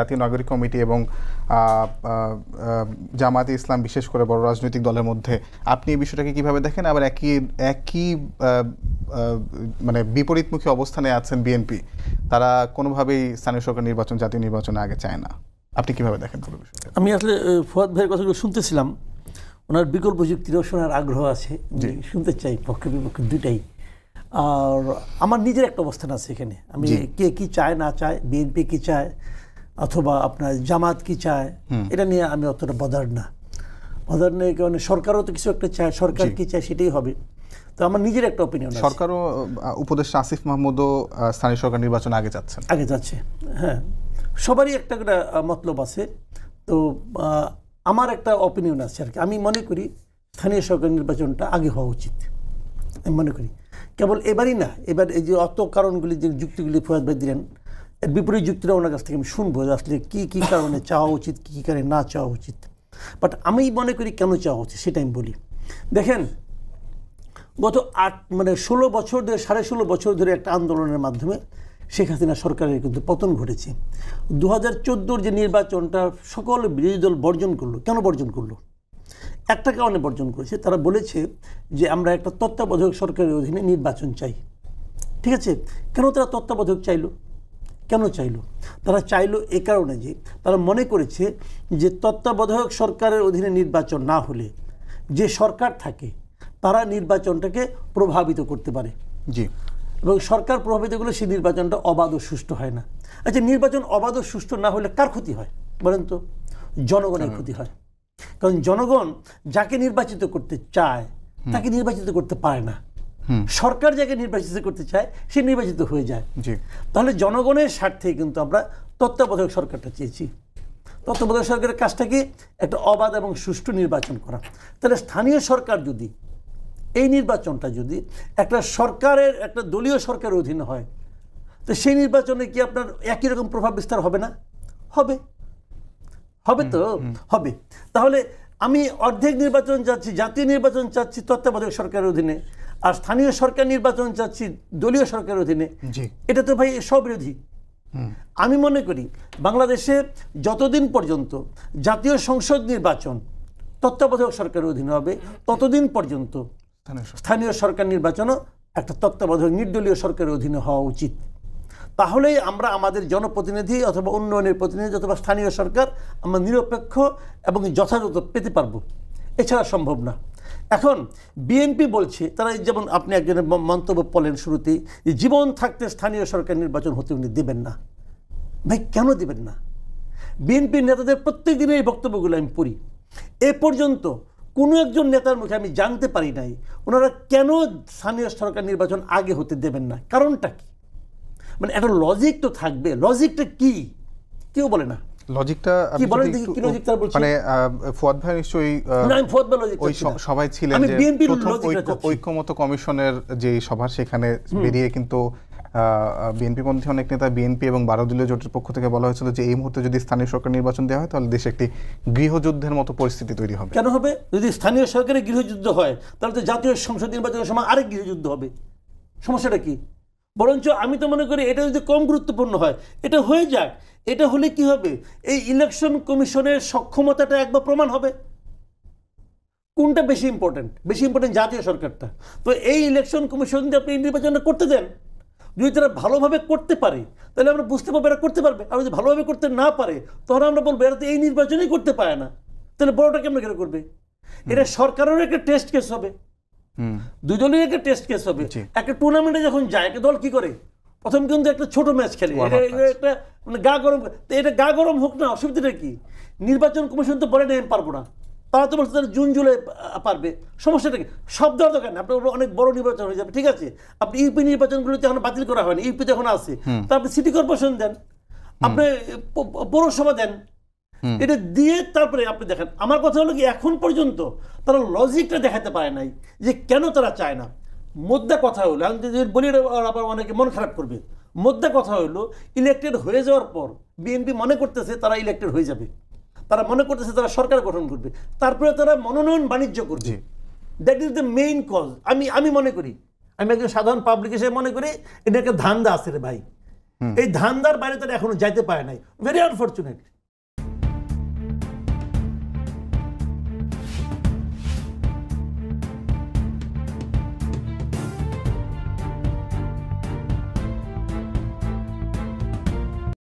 জাতীয় নাগরিক কমিটি এবং জামায়াতে ইসলাম বিশেষ করে বড় রাজনৈতিক দলের মধ্যে আপনি এই বিষয়টাকে কিভাবে দেখেন? আবার একই একই মানে বিপরীতমুখী অবস্থানে আছেন বিএনপি, তারা কোনোভাবেই স্থানীয় সরকার নির্বাচন জাতীয় নির্বাচনে আগে চায় না। আপনি কিভাবে দেখেন পুরো বিষয়টা? আমি আসলে ফুয়াদ ভাইয়ের কথাগুলো শুনতেছিলাম, ওনার বিকল্প যুক্তিরও শোনার আগ্রহ আছে, শুনতে চাই পক্ষে বিপক্ষে দুটাই। আর আমার নিজের একটা অবস্থান আছে এখানে, আমি কে কি চায় না চায়, বিএনপি কি চায় অথবা আপনার জামাত কি চায়, এটা নিয়ে আমি অতটা বদার নেই, কারণ সরকারও তো কিছু একটা চায়, সরকার কি চায় সেটাই হবে। তো আমার নিজের একটা অপিনিয়ন আছে। সরকারও উপদেষ্টা আসিফ মাহমুদও স্থানীয় সরকার নির্বাচন আগে যাচ্ছে। হ্যাঁ, সবারই একটা মতলব আছে। তো আমার একটা অপিনিয়ন আছে আর কি। আমি মনে করি স্থানীয় সরকার নির্বাচনটা আগে হওয়া উচিত, আমি মনে করি। কেবল এবারই না, এবার এই যে অত কারণগুলি, যে যুক্তিগুলি ফুয়াদ ভাই দিলেন, এর বিপরীত যুক্তিটা ওনার কাছ থেকে আমি শুনবো আসলে কি কি কারণে চাওয়া উচিত, কি কি কারণে না চাওয়া উচিত। বাট আমি মনে করি কেন চাওয়া উচিত সেটা আমি বলি। দেখেন, গত 16 বছর ধরে, 16.5 বছর ধরে একটা আন্দোলনের মাধ্যমে শেখ হাসিনা সরকারের কিন্তু পতন ঘটেছে। 2014 যে নির্বাচনটা সকল বিরোধী দল বর্জন করলো। কেন বর্জন করলো? একটা কারণে বর্জন করেছে, তারা বলেছে যে আমরা একটা তত্ত্বাবধায়ক সরকারের অধীনে নির্বাচন চাই। ঠিক আছে, কেন তারা তত্ত্বাবধায়ক চাইলো? কেন চাইলো? তারা চাইলো এ কারণে যে তারা মনে করেছে যে তত্ত্বাবধায়ক সরকারের অধীনে নির্বাচন না হলে যে সরকার থাকে তারা নির্বাচনটাকে প্রভাবিত করতে পারে। এবং সরকার প্রভাবিত করলে সেই নির্বাচনটা অবাধ ও সুষ্ঠু হয় না। আচ্ছা, নির্বাচন অবাধ ও সুষ্ঠু না হলে কার ক্ষতি হয় বলেন তো? জনগণের ক্ষতি হয়। কারণ জনগণ যাকে নির্বাচিত করতে চায় তাকে নির্বাচিত করতে পারে না। সরকার যাকে নির্বাচিত করতে চায় সে নির্বাচিত হয়ে যায়। তাহলে জনগণের স্বার্থে কিন্তু আমরা তত্ত্বাবধায়ক সরকারটা চেয়েছি। তত্ত্বাবধায়ক সরকারের কাজটা কি? একটা অবাধ এবং সুষ্ঠু নির্বাচন করা। তাহলে স্থানীয় সরকার যদি, এই নির্বাচনটা যদি একটা সরকারের, একটা দলীয় সরকারের অধীনে হয়, তো সেই নির্বাচনে কি আপনার একই রকম প্রভাব বিস্তার হবে না? হবে তো হবে। তাহলে আমি অর্ধেক নির্বাচন চাচ্ছি, জাতীয় নির্বাচন চাচ্ছি তত্ত্বাবধায়ক সরকারের অধীনে, আর স্থানীয় সরকার নির্বাচন চাচ্ছি দলীয় সরকারের অধীনে। এটা তো ভাই স্ববিরোধী। আমি মনে করি বাংলাদেশে যতদিন পর্যন্ত জাতীয় সংসদ নির্বাচন তত্ত্বাবধায়ক সরকারের অধীনে হবে, ততদিন পর্যন্ত স্থানীয় সরকার নির্বাচনও একটা তত্ত্বাবধায়ক নির্দলীয় সরকারের অধীনে হওয়া উচিত। তাহলেই আমরা আমাদের জনপ্রতিনিধি অথবা উন্নয়নের প্রতিনিধি অথবা স্থানীয় সরকার আমরা নিরপেক্ষ এবং যথাযথ পেতে পারবো, এছাড়া সম্ভব না। এখন বিএনপি বলছে, তারা যেমন আপনি একজনের মন্তব্য বলেন শুরুতেই, যে জীবন থাকতে স্থানীয় সরকার নির্বাচন হতে উনি দেবেন না। ভাই, কেন দেবেন না? বিএনপির নেতাদের প্রত্যেক দিনের এই বক্তব্যগুলো আমি পড়ি। এ পর্যন্ত কোনো একজন নেতার মুখে আমি জানতে পারি নাই ওনারা কেন স্থানীয় সরকার নির্বাচন আগে হতে দেবেন না। কারণটা কি? মানে একটা লজিক তো থাকবে। লজিকটা কি? কেউ বলে না। লজিকটা কি বলেন দেখি, কি লজিক তারা বলছে? মানে ফুয়াদ ভাই নিশ্চয়ই ওই সবাই ছিলেন যে প্রথম ঐক্যমত কমিশনের যে সভা, সেখানে বেরিয়ে কিন্তু বিএনপি পন্থী অনেক নেতা, বিএনপি এবং 12 দলীয় জোটের পক্ষ থেকে বলা হয়েছিল যে এই মুহূর্তে যদি স্থানীয় সরকার নির্বাচন দেওয়া হয় তাহলে দেশে একটি গৃহযুদ্ধের মতো পরিস্থিতি তৈরি হবে। কেন হবে? যদি স্থানীয় সরকারের গৃহযুদ্ধ হয় তাহলে তো জাতীয় সংসদ নির্বাচনের সময় আরেক গৃহযুদ্ধ হবে। সমস্যাটা কি? বরঞ্চ আমি তো মনে করি এটা যদি কম গুরুত্বপূর্ণ হয়, এটা হয়ে যাক। এটা হলে কি হবে? এই ইলেকশন কমিশনের সক্ষমতাটা একবার প্রমাণ হবে। কোনটা বেশি ইম্পর্টেন্ট? বেশি ইম্পর্টেন্ট জাতীয় সরকারটা। তো এই ইলেকশন কমিশন যদি আপনি নির্বাচনটা করতে দেন, যদি তারা ভালোভাবে করতে পারে তাহলে আমরা বুঝতে পারবো এরা করতে পারবে। আর যদি ভালোভাবে করতে না পারে তখন আমরা বলবো এরা তো এই নির্বাচনই করতে পারে না, তাহলে বড়টা কেমন কেন করবে? এটা সরকারেরও একটা টেস্ট কেস হবে, দুই দলের একটা টেস্ট কেস হবে। একটা টুর্নামেন্টে যখন যায় একটা দল কি করে? প্রথম কিন্তু একটা ছোট ম্যাচ খেলে, একটা মানে গা গরম। এটা গা গরম হোক না, অসুবিধাটা কি? নির্বাচন কমিশন তো বলে নেই পারবো না, তারা তো বলছে তারা জুন জুলাই পারবে। সমস্যাটা কি? সব দেওয়ার দরকার নেই, আপনার অনেক বড় নির্বাচন হয়ে যাবে। ঠিক আছে, আপনি ইউপি নির্বাচনগুলো এখন বাতিল করা হয়নি, ইউপিতে এখন আছে, তা আপনি সিটি কর্পোরেশন দেন, আপনি পৌরসভা দেন, এটা দিয়ে তারপরে আপনি দেখেন। আমার কথা হলো কি, এখন পর্যন্ত তারা লজিকটা দেখাতে পারে নাই যে কেন তারা চায় না। মোদ্দা কথা হলো, আমি যদি বলি আবার অনেকে মন খারাপ করবে, মোদ্দা কথা হলো ইলেক্টেড হয়ে যাওয়ার পর বিএনপি মনে করতেছে তারা ইলেক্টেড হয়ে যাবে, তারা মনে করতেছে তারা সরকার গঠন করবে, তারপরে তারা মনোনয়ন বাণিজ্য করবে। That is the main cause. আমি মনে করি, আমি একজন সাধারণ পাবলিক হিসেবে মনে করি এটা একটা ধান্দা আছে রে ভাই। এই ধান্দার বাইরে তারা এখনো যাইতে পারে নাই, ভেরি আনফরচুনেট।